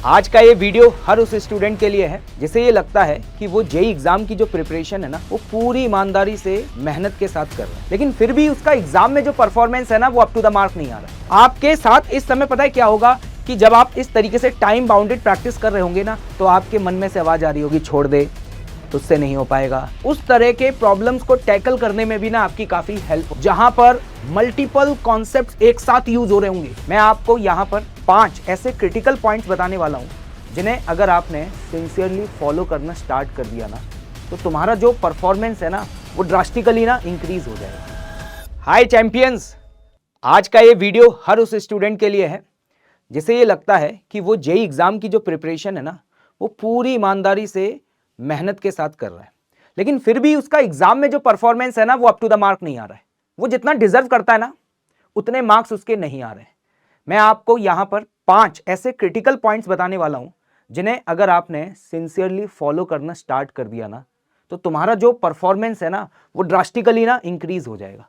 आज का ये वीडियो हर उस स्टूडेंट के लिए है जिसे ये लगता है कि वो जेई एग्जाम की जो प्रिपरेशन है ना वो पूरी ईमानदारी से मेहनत के साथ कर रहा है, लेकिन फिर भी उसका एग्जाम में जो परफॉर्मेंस है ना वो अप टू द मार्क नहीं आ रहा। आपके साथ इस समय पता है क्या होगा कि जब आप इस तरीके से टाइम बाउंडेड प्रैक्टिस कर रहे होंगे ना तो आपके मन में से आवाज आ रही होगी छोड़ दे, तुझसे नहीं हो पाएगा। उस तरह के प्रॉब्लम्स को टैकल करने में भी ना आपकी काफी हेल्प, जहां पर मल्टीपल कॉन्सेप्ट्स एक साथ यूज हो रहे होंगे। मैं आपको यहां पर 5 ऐसे क्रिटिकल पॉइंट्स बताने वाला हूं जिन्हें अगर आपने सिंसियरली फॉलो करना स्टार्ट कर दिया ना तो तुम्हारा जो परफॉर्मेंस है ना वो ड्रास्टिकली ना इंक्रीज हो जाएगा। हाय चैंपियंस, आज का ये वीडियो हर उस स्टूडेंट के लिए है जिसे ये लगता है कि वो जेई एग्जाम की जो प्रिपरेशन है ना वो पूरी ईमानदारी से मेहनत के साथ कर रहा है, लेकिन फिर भी उसका एग्जाम में जो परफॉर्मेंस है ना वो अप टू द मार्क नहीं आ रहा है। वो जितना डिजर्व करता है ना उतने मार्क्स उसके नहीं आ रहे हैं। मैं आपको यहां पर 5 ऐसे क्रिटिकल पॉइंट्स बताने वाला हूं जिन्हें अगर आपने सिंसियरली फॉलो करना स्टार्ट कर दिया ना तो तुम्हारा जो परफॉर्मेंस है ना वो ड्रास्टिकली ना इंक्रीज हो जाएगा।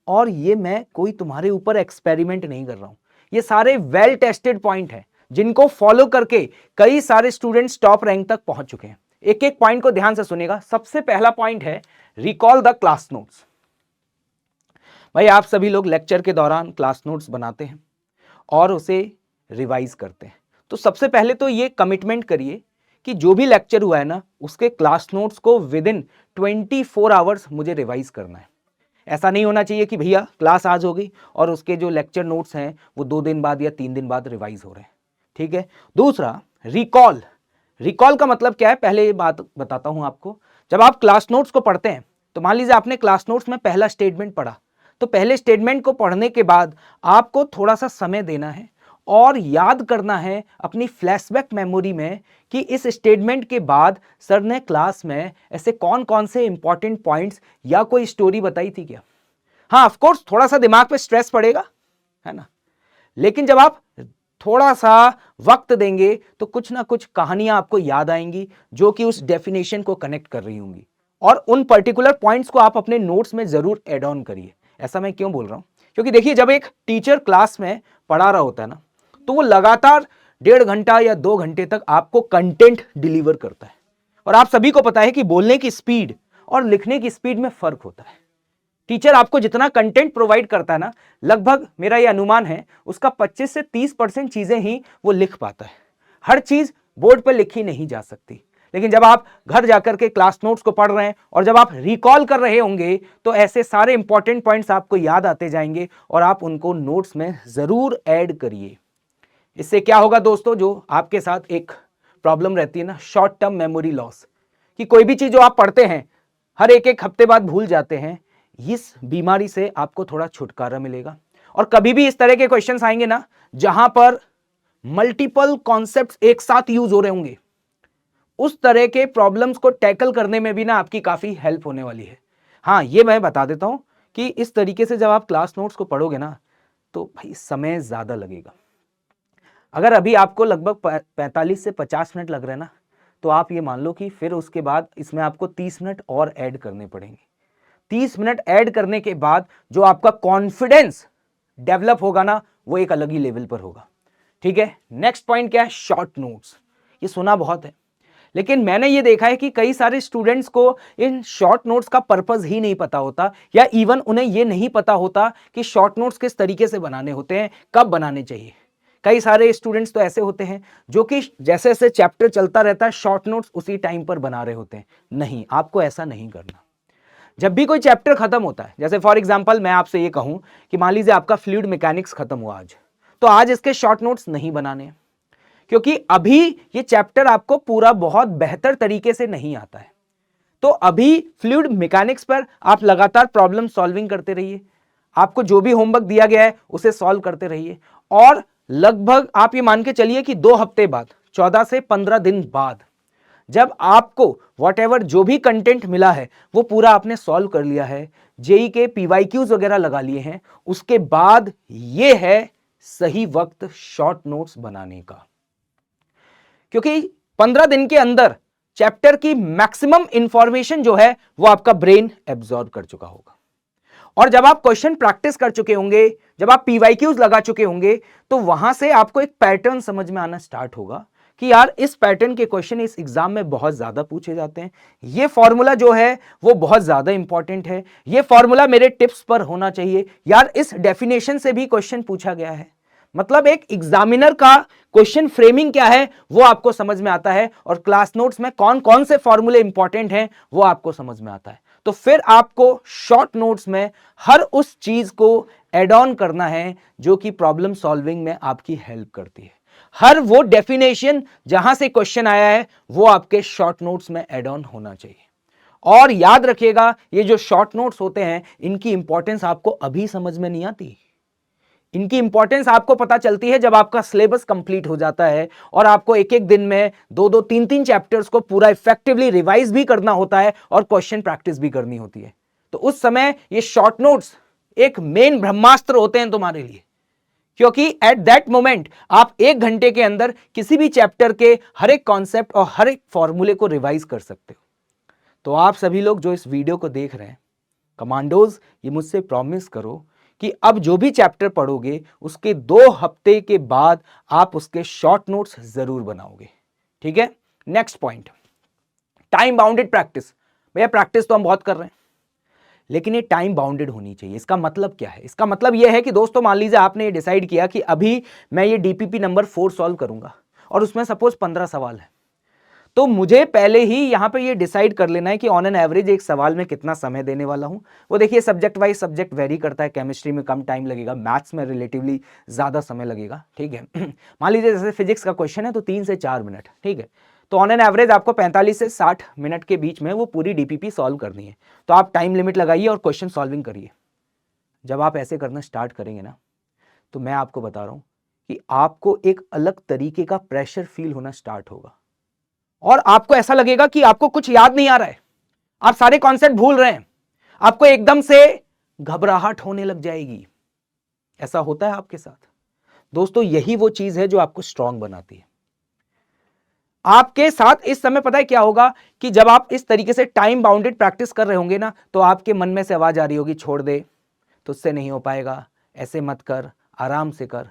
और ये मैं कोई तुम्हारे ऊपर एक्सपेरिमेंट नहीं कर रहा हूं, ये सारे वेल टेस्टेड पॉइंट हैं जिनको फॉलो करके कई सारे स्टूडेंट्स टॉप रैंक तक पहुंच चुके हैं। एक एक पॉइंट को ध्यान से सुनिएगा। सबसे पहला पॉइंट है रिकॉल द क्लास नोट्स। भाई आप सभी लोग लेक्चर के दौरान क्लास नोट्स बनाते हैं और उसे रिवाइज करते हैं, तो सबसे पहले तो ये कमिटमेंट करिए कि जो भी लेक्चर हुआ है ना उसके क्लास नोट्स को विद इन 24 आवर्स मुझे रिवाइज करना है। ऐसा नहीं होना चाहिए कि भैया क्लास आज हो गई और उसके जो लेक्चर नोट्स हैं वो 2 दिन बाद या 3 दिन बाद रिवाइज हो रहे हैं। ठीक है। दूसरा रिकॉल। रिकॉल का मतलब क्या है, पहले ये बात बताता हूं आपको। जब आप क्लास नोट्स को पढ़ते हैं तो मान लीजिए आपने क्लास नोट्स में पहला स्टेटमेंट पढ़ा, तो पहले स्टेटमेंट को पढ़ने के बाद आपको थोड़ा सा समय देना है और याद करना है अपनी फ्लैशबैक मेमोरी में कि इस स्टेटमेंट के बाद सर ने क्लास में ऐसे कौन कौन से इंपॉर्टेंट पॉइंट्स या कोई स्टोरी बताई थी क्या। हाँ ऑफ कोर्स थोड़ा सा दिमाग पे स्ट्रेस पड़ेगा, है ना, लेकिन जब आप थोड़ा सा वक्त देंगे तो कुछ ना कुछ कहानियां आपको याद आएंगी जो कि उस डेफिनेशन को कनेक्ट कर रही होंगी, और उन पर्टिकुलर पॉइंट्स को आप अपने नोट्स में जरूर ऐड ऑन करिए। ऐसा मैं क्यों बोल रहा हूं, क्योंकि देखिए जब एक टीचर क्लास में पढ़ा रहा होता है ना तो वो लगातार 1.5 घंटा या 2 घंटे तक आपको कंटेंट डिलीवर करता है, और आप सभी को पता है कि बोलने की स्पीड और लिखने की स्पीड में फर्क होता है। टीचर आपको जितना कंटेंट प्रोवाइड करता है ना, लगभग मेरा ये अनुमान है उसका 25 से 30% चीजें ही वो लिख पाता है। हर चीज बोर्ड पर लिखी नहीं जा सकती, लेकिन जब आप घर जाकर के क्लास नोट्स को पढ़ रहे हैं और जब आप रिकॉल कर रहे होंगे तो ऐसे सारे इंपॉर्टेंट पॉइंट्स आपको याद आते जाएंगे और आप उनको नोट्स में जरूर ऐड करिए। इससे क्या होगा दोस्तों, जो आपके साथ एक प्रॉब्लम रहती है ना, शॉर्ट टर्म मेमोरी लॉस, कि कोई भी चीज जो आप पढ़ते हैं हर एक हफ्ते बाद भूल जाते हैं, इस बीमारी से आपको थोड़ा छुटकारा मिलेगा। और कभी भी इस तरह के क्वेश्चंस आएंगे ना जहां पर मल्टीपल कॉन्सेप्ट्स एक साथ यूज हो रहे होंगे, उस तरह के प्रॉब्लम्स को टैकल करने में भी ना आपकी काफी हेल्प होने वाली है। हाँ ये मैं बता देता हूं कि इस तरीके से जब आप क्लास नोट्स को पढ़ोगे ना तो भाई समय ज्यादा लगेगा। अगर अभी आपको लगभग 45 से 50 मिनट लग रहे हैं ना तो आप ये मान लो कि फिर उसके बाद इसमें आपको 30 मिनट और ऐड करने पड़ेंगे। 30 मिनट ऐड करने के बाद जो आपका कॉन्फिडेंस डेवलप होगा ना वो एक अलग ही लेवल पर होगा। ठीक है। नेक्स्ट पॉइंट क्या है, शॉर्ट नोट्स। ये सुना बहुत है, लेकिन मैंने ये देखा है कि कई सारे स्टूडेंट्स को इन शॉर्ट नोट्स का पर्पस ही नहीं पता होता, या इवन उन्हें ये नहीं पता होता कि शॉर्ट नोट्स किस तरीके से बनाने होते हैं, कब बनाने चाहिए। कई सारे स्टूडेंट्स तो ऐसे होते हैं जो कि जैसे जैसे चैप्टर चलता रहता है शॉर्ट नोट्स उसी टाइम पर बना रहे होते हैं। नहीं, आपको ऐसा नहीं करना। जब भी कोई चैप्टर खत्म होता है, जैसे फॉर एग्जांपल मैं आपसे ये कहूं कि मान लीजिए आपका फ्लूइड मैकेनिक्स खत्म हुआ आज, तो आज इसके शॉर्ट नोट्स नहीं बनाने, क्योंकि अभी ये चैप्टर आपको पूरा बहुत बेहतर तरीके से नहीं आता है। तो अभी फ्लूइड मैकेनिक्स पर आप लगातार प्रॉब्लम सॉल्विंग करते रहिए, आपको जो भी होमवर्क दिया गया है उसे सॉल्व करते रहिए, और लगभग आप ये मान के चलिए कि 2 हफ्ते बाद, 14 से 15 दिन बाद, जब आपको व्हाटएवर जो भी कंटेंट मिला है वो पूरा आपने सॉल्व कर लिया है, जेई के पीवाईक्यूज वगैरह लगा लिए हैं, उसके बाद ये है सही वक्त शॉर्ट नोट्स बनाने का, क्योंकि 15 दिन के अंदर चैप्टर की मैक्सिमम इंफॉर्मेशन जो है वो आपका ब्रेन एब्जॉर्ब कर चुका होगा। और जब आप क्वेश्चन प्रैक्टिस कर चुके होंगे, जब आप पीवाईक्यूज लगा चुके होंगे, तो वहां से आपको एक पैटर्न समझ में आना स्टार्ट होगा कि यार इस पैटर्न के क्वेश्चन इस एग्जाम में बहुत ज्यादा पूछे जाते हैं, ये फॉर्मूला जो है वो बहुत ज्यादा इंपॉर्टेंट है, ये फॉर्मूला मेरे टिप्स पर होना चाहिए, यार इस डेफिनेशन से भी क्वेश्चन पूछा गया है। मतलब एक एग्जामिनर का क्वेश्चन फ्रेमिंग क्या है वो आपको समझ में आता है, और क्लास नोट्स में कौन कौन से फॉर्मूले इंपॉर्टेंट हैं वो आपको समझ में आता है। तो फिर आपको शॉर्ट नोट्स में हर उस चीज को एड ऑन करना है जो कि प्रॉब्लम सॉल्विंग में आपकी हेल्प करती है। हर वो डेफिनेशन जहां से क्वेश्चन आया है वो आपके शॉर्ट नोट्स में एड ऑन होना चाहिए। और याद रखिएगा, ये जो शॉर्ट नोट्स होते हैं इनकी इंपॉर्टेंस आपको अभी समझ में नहीं आती, इनकी इंपॉर्टेंस आपको पता चलती है जब आपका सिलेबस कंप्लीट हो जाता है और आपको एक एक दिन में 2-2, 3-3 चैप्टर्स को पूरा इफेक्टिवली रिवाइज भी करना होता है और क्वेश्चन प्रैक्टिस भी करनी होती है। तो उस समय ये शॉर्ट नोट्स एक मेन ब्रह्मास्त्र होते हैं तुम्हारे लिए, क्योंकि एट दैट मोमेंट आप 1 घंटे के अंदर किसी भी चैप्टर के हर एक कॉन्सेप्ट और हर एक फॉर्मूले को रिवाइज कर सकते हो। तो आप सभी लोग जो इस वीडियो को देख रहे हैं, कमांडोज, ये मुझसे प्रॉमिस करो कि अब जो भी चैप्टर पढ़ोगे उसके 2 हफ्ते के बाद आप उसके शॉर्ट नोट्स जरूर बनाओगे। ठीक है। Next point, time bounded practice. भैया प्रैक्टिस तो हम बहुत कर रहे हैं, लेकिन ये टाइम बाउंडेड होनी चाहिए। इसका मतलब क्या है? इसका मतलब यह है कि दोस्तों मान लीजिए आपने ये डिसाइड किया कि अभी मैं ये डीपीपी नंबर 4 सॉल्व करूंगा और उसमें सपोज 15 सवाल है, तो मुझे पहले ही यहां पे ये डिसाइड कर लेना है कि ऑन एन एवरेज एक सवाल में कितना समय देने वाला हूं। वो देखिए सब्जेक्ट वाइज सब्जेक्ट वेरी करता है, केमिस्ट्री में कम टाइम लगेगा, मैथ्स में रिलेटिवली ज्यादा समय लगेगा। ठीक है। मान लीजिए जैसे फिजिक्स का क्वेश्चन है तो 3 से 4 मिनट। ठीक है। तो ऑन एन एवरेज आपको 45 से 60 मिनट के बीच में वो पूरी डीपीपी सॉल्व करनी है। तो आप टाइम लिमिट लगाइए और क्वेश्चन सॉल्विंग करिए। जब आप ऐसे करना स्टार्ट करेंगे ना, तो मैं आपको बता रहा हूं कि आपको एक अलग तरीके का प्रेशर फील होना स्टार्ट होगा और आपको ऐसा लगेगा कि आपको कुछ याद नहीं आ रहा है, आप सारे कॉन्सेप्ट भूल रहे हैं, आपको एकदम से घबराहट होने लग जाएगी। ऐसा होता है आपके साथ? दोस्तों यही वो चीज है जो आपको स्ट्रांग बनाती है। आपके साथ इस समय पता है क्या होगा कि जब आप इस तरीके से टाइम बाउंडेड प्रैक्टिस कर रहे होंगे ना, तो आपके मन में से आवाज आ रही होगी, छोड़ दे, तुझसे नहीं हो पाएगा, ऐसे मत कर, आराम से कर।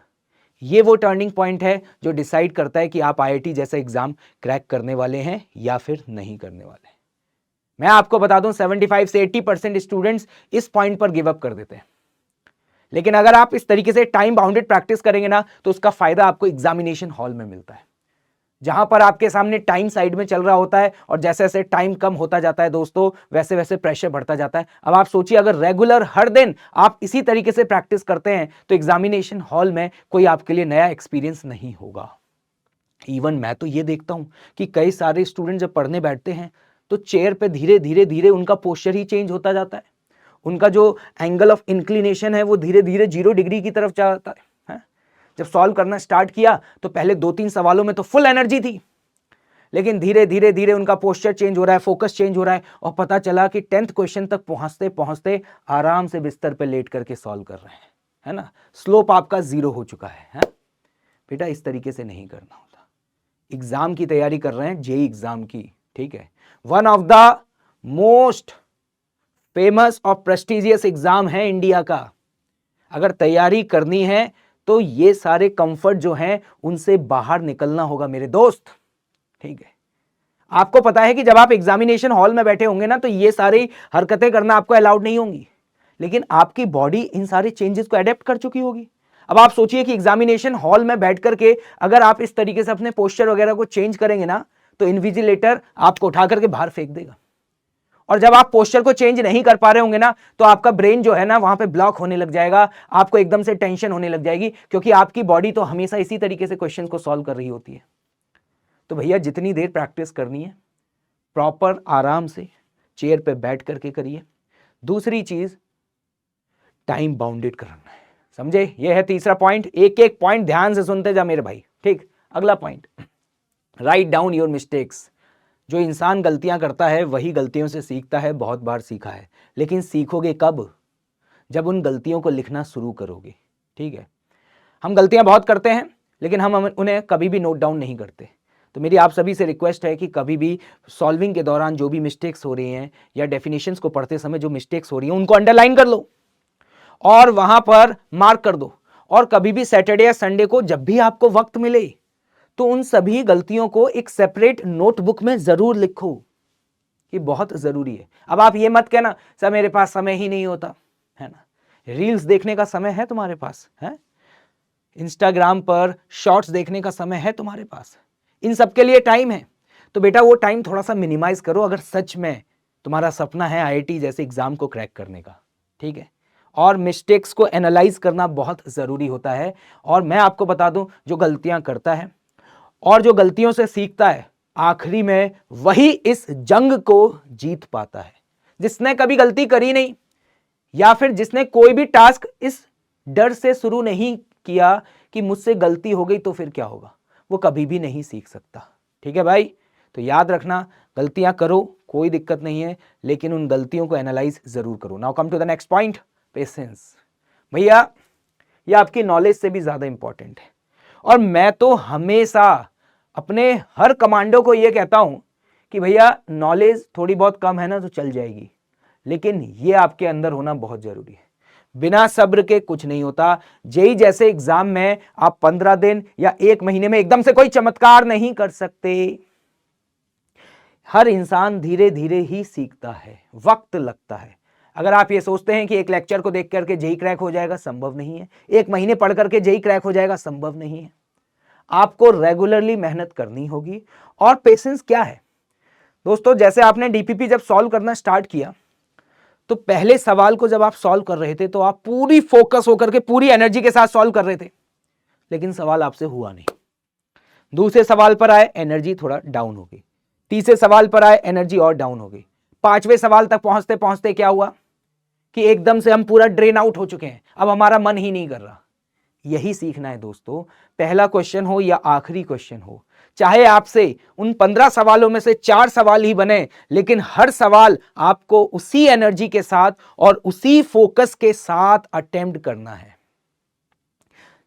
ये वो टर्निंग पॉइंट है जो डिसाइड करता है कि आप आईआईटी जैसा एग्जाम क्रैक करने वाले हैं या फिर नहीं करने वाले हैं। मैं आपको बता दूं 75 से 80% स्टूडेंट्स इस पॉइंट पर गिव अप कर देते हैं। लेकिन अगर आप इस तरीके से टाइम बाउंडेड प्रैक्टिस करेंगे ना, तो उसका फायदा आपको एग्जामिनेशन हॉल में मिलता है, जहां पर आपके सामने टाइम साइड में चल रहा होता है और जैसे जैसे टाइम कम होता जाता है दोस्तों, वैसे वैसे प्रेशर बढ़ता जाता है। अब आप सोचिए अगर रेगुलर हर दिन आप इसी तरीके से प्रैक्टिस करते हैं तो एग्जामिनेशन हॉल में कोई आपके लिए नया एक्सपीरियंस नहीं होगा। इवन मैं तो ये देखता हूं कि कई सारे स्टूडेंट जब पढ़ने बैठते हैं तो चेयर पे धीरे धीरे धीरे उनका पोस्चर ही चेंज होता जाता है, उनका जो एंगल ऑफ इंक्लिनेशन है वो धीरे धीरे 0 डिग्री की तरफ जाता है। जब सॉल्व करना स्टार्ट किया तो पहले 2-3 सवालों में तो फुल एनर्जी थी, लेकिन धीरे धीरे धीरे उनका पोस्चर चेंज हो रहा है, फोकस चेंज हो रहा है, और पता चला कि 10th क्वेश्चन तक पहुंचते पहुंचते आराम से बिस्तर पे लेट करके सॉल्व कर रहे हैं, है ना। स्लोप आपका 0 हो चुका है। बेटा इस तरीके से नहीं करना होता। एग्जाम की तैयारी कर रहे हैं, जेईई एग्जाम की, ठीक है, one of the most famous और प्रेस्टिजियस एग्जाम है इंडिया का। अगर तैयारी करनी है तो ये सारे कंफर्ट जो हैं उनसे बाहर निकलना होगा मेरे दोस्त। ठीक है। आपको पता है कि जब आप एग्जामिनेशन हॉल में बैठे होंगे ना, तो ये सारी हरकतें करना आपको अलाउड नहीं होंगी, लेकिन आपकी बॉडी इन सारे चेंजेस को अडेप्ट कर चुकी होगी। अब आप सोचिए कि एग्जामिनेशन हॉल में बैठ करके अगर आप इस तरीके से अपने पोस्चर वगैरह को चेंज करेंगे ना, तो इन्विजिलेटर आपको उठा करके बाहर फेंक देगा। और जब आप पोस्चर को चेंज नहीं कर पा रहे होंगे ना, तो आपका ब्रेन जो है ना वहां पे ब्लॉक होने लग जाएगा, आपको एकदम से टेंशन होने लग जाएगी, क्योंकि आपकी बॉडी तो हमेशा इसी तरीके से क्वेश्चन को सॉल्व कर रही होती है। तो भैया जितनी देर प्रैक्टिस करनी है प्रॉपर आराम से चेयर पे बैठ करके करिए। दूसरी चीज टाइम बाउंडेड करना है, समझे। यह है तीसरा पॉइंट। एक एक पॉइंट ध्यान से सुनते जा मेरे भाई। ठीक। अगला point, write down your mistakes. जो इंसान गलतियां करता है वही गलतियों से सीखता है, बहुत बार सीखा है, लेकिन सीखोगे कब? जब उन गलतियों को लिखना शुरू करोगे। ठीक है। हम गलतियां बहुत करते हैं, लेकिन हम उन्हें कभी भी नोट डाउन नहीं करते। तो मेरी आप सभी से रिक्वेस्ट है कि कभी भी सॉल्विंग के दौरान जो भी मिस्टेक्स हो रही हैं या डेफिनेशंस को पढ़ते समय जो मिस्टेक्स हो रही हैं उनको अंडरलाइन कर लो और वहां पर मार्क कर दो। और कभी भी सैटरडे या संडे को जब भी आपको वक्त मिले तो उन सभी गलतियों को एक सेपरेट नोटबुक में जरूर लिखो। ये बहुत जरूरी है। अब आप ये मत कहना सर मेरे पास समय ही नहीं होता, है ना। रील्स देखने का समय है तुम्हारे पास, है इंस्टाग्राम पर शॉर्ट्स देखने का समय है तुम्हारे पास, इन सब के लिए टाइम है। तो बेटा वो टाइम थोड़ा सा मिनिमाइज करो अगर सच में तुम्हारा सपना है आईआईटी जैसे एग्जाम को क्रैक करने का, ठीक है। और मिस्टेक्स को एनालाइज करना बहुत जरूरी होता है। और मैं आपको बता दूं, जो गलतियां करता है और जो गलतियों से सीखता है, आखिरी में वही इस जंग को जीत पाता है। जिसने कभी गलती करी नहीं या फिर जिसने कोई भी टास्क इस डर से शुरू नहीं किया कि मुझसे गलती हो गई तो फिर क्या होगा, वो कभी भी नहीं सीख सकता। ठीक है भाई, तो याद रखना गलतियां करो, कोई दिक्कत नहीं है, लेकिन उन गलतियों को एनालाइज जरूर करो। Now come to the next point, patience. भैया ये आपकी नॉलेज से भी ज्यादा इंपॉर्टेंट है। और मैं तो हमेशा अपने हर कमांडो को यह कहता हूं कि भैया नॉलेज थोड़ी बहुत कम है ना तो चल जाएगी, लेकिन ये आपके अंदर होना बहुत जरूरी है। बिना सब्र के कुछ नहीं होता। जेई जैसे एग्जाम में आप 15 दिन या 1 महीने में एकदम से कोई चमत्कार नहीं कर सकते। हर इंसान धीरे धीरे ही सीखता है, वक्त लगता है। अगर आप ये सोचते हैं कि एक लेक्चर को देख करके जेई क्रैक हो जाएगा, संभव नहीं है। 1 महीने पढ़ करके जेई क्रैक हो जाएगा, संभव नहीं है। आपको रेगुलरली मेहनत करनी होगी। और पेशेंस क्या है दोस्तों, जैसे आपने डीपीपी जब सॉल्व करना स्टार्ट किया तो पहले सवाल को जब आप सॉल्व कर रहे थे तो आप पूरी फोकस होकर के पूरी एनर्जी के साथ सॉल्व कर रहे थे, लेकिन सवाल आपसे हुआ नहीं। दूसरे सवाल पर आए, एनर्जी थोड़ा डाउन हो गई। तीसरे सवाल पर आए, एनर्जी और डाउन हो गई। 5वें सवाल तक पहुंचते पहुंचते क्या हुआ कि एकदम से हम पूरा ड्रेन आउट हो चुके हैं, अब हमारा मन ही नहीं कर रहा। यही सीखना है दोस्तों। पहला क्वेश्चन हो या आखिरी क्वेश्चन हो, चाहे आपसे उन 15 सवालों में से 4 सवाल ही बने, लेकिन हर सवाल आपको उसी एनर्जी के साथ और उसी फोकस के साथ अटेम्प्ट करना है।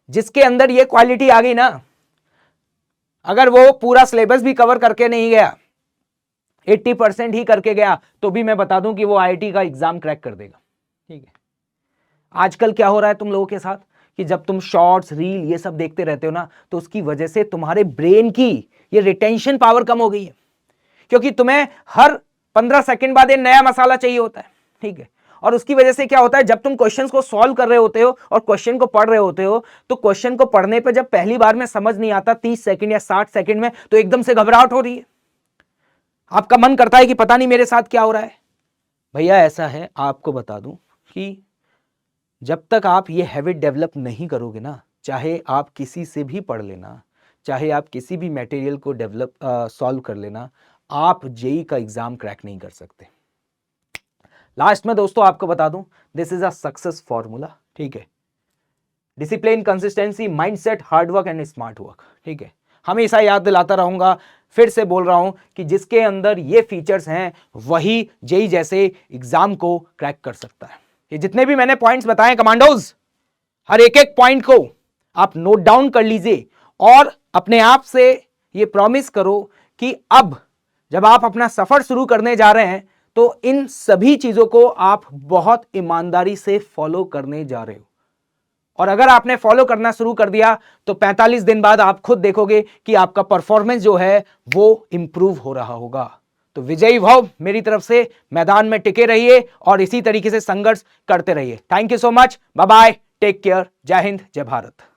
जिसके अंदर यह क्वालिटी आ गई ना, अगर वो पूरा सिलेबस भी कवर करके नहीं गया, 80% ही करके गया, तो भी मैं बता दूं कि वो आईआईटी का एग्जाम क्रैक कर देगा। ठीक है। आजकल क्या हो रहा है तुम लोगों के साथ कि जब तुम शॉर्ट्स रील ये सब देखते रहते हो ना, तो उसकी वजह से तुम्हारे ब्रेन की ये रिटेंशन पावर कम हो गई है, क्योंकि तुम्हें हर 15 सेकंड बाद एक नया मसाला चाहिए होता है। ठीक है। और उसकी वजह से क्या होता है, जब तुम क्वेश्चंस को सॉल्व कर रहे होते हो और क्वेश्चन को पढ़ रहे होते हो, तो क्वेश्चन को पढ़ने पर जब पहली बार में समझ नहीं आता 30 सेकंड या 60 सेकंड में, तो एकदम से घबराहट हो रही है। आपका मन करता है कि पता नहीं मेरे साथ क्या हो रहा है। भैया ऐसा है, आपको बता दूं कि जब तक आप ये हैबिट डेवलप नहीं करोगे ना, चाहे आप किसी से भी पढ़ लेना, चाहे आप किसी भी मटेरियल को डेवलप सॉल्व कर लेना, आप जेई का एग्जाम क्रैक नहीं कर सकते। लास्ट में दोस्तों आपको बता दूं, this is a success formula. ठीक है। Discipline, consistency, mindset, hard work and smart work. ठीक है। हमेशा याद दिलाता रहूंगा, फिर से बोल रहा हूं कि जिसके अंदर ये फीचर्स हैं वही जेई जैसे एग्जाम को क्रैक कर सकता है। ये जितने भी मैंने पॉइंट्स बताए कमांडोज, हर एक एक पॉइंट को आप नोट डाउन कर लीजिए और अपने आप से ये प्रॉमिस करो कि अब जब आप अपना सफर शुरू करने जा रहे हैं तो इन सभी चीजों को आप बहुत ईमानदारी से फॉलो करने जा रहे हो। और अगर आपने फॉलो करना शुरू कर दिया तो 45 दिन बाद आप खुद देखोगे कि आपका परफॉर्मेंस जो है वो इंप्रूव हो रहा होगा। तो विजयी भव मेरी तरफ से, मैदान में टिके रहिए और इसी तरीके से संघर्ष करते रहिए। Thank you so much, bye bye, take care, जय हिंद, जय भारत।